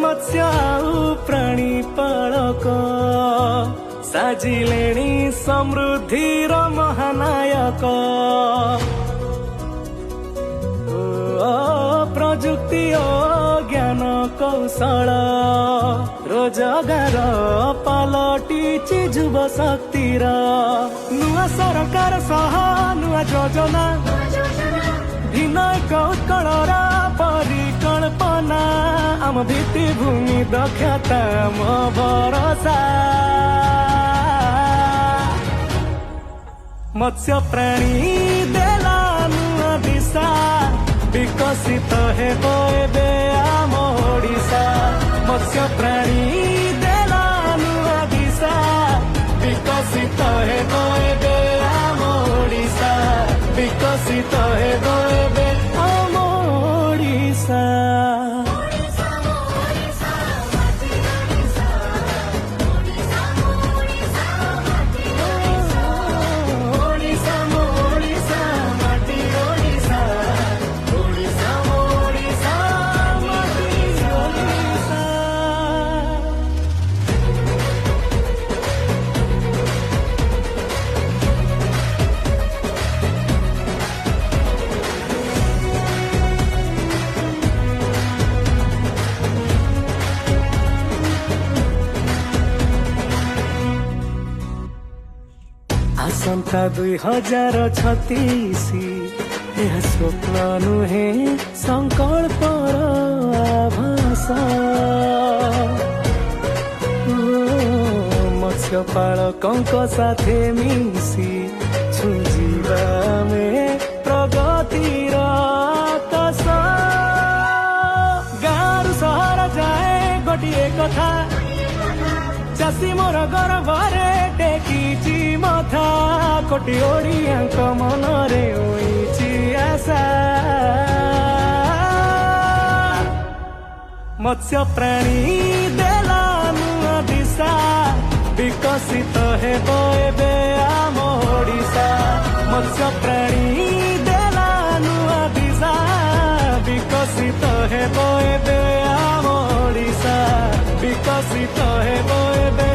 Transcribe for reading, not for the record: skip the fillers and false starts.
मत्स्य आउ प्राणी पालक साजिलेणी समृद्धिर महानायक प्रजुक्ति ओ ज्ञान कौशल रोजगार पलटिछि युव शक्तिर नुआ सरकार सह नुआ योजना विनयक उत्कलर परिकल्पना आम भित्तिभूमि दक्षता म भरोसा मत्स्य प्राणी देला नुआ दिशा विकसित हेबो एबे आम ओडिशा मत्स्य प्राणी देला नुआ दिशा विकसित हेबो एबे आम ओडिशा विकसित हेबो एबे आम ओडिशा आसंता 2036 यह स्वप्न नुहे संकल्पर आभास मत्स्य पालकों साथे मिसी छुंजीवा में प्रगतिर आकाश गाँव सहर जाए गोटे कथा चाषी मोर गर्भरे टेकिछि मथा कोटी ओडियाक मनरे होइछि आशा मत्स्य प्राणी देला नुआ दिशा विकसित हेबो एबे आम ओडिशा मत्स्य प्राणी देला नुआ दिशा विकसित हेबो एबे आम ओडिशा विकसित हेबो एबे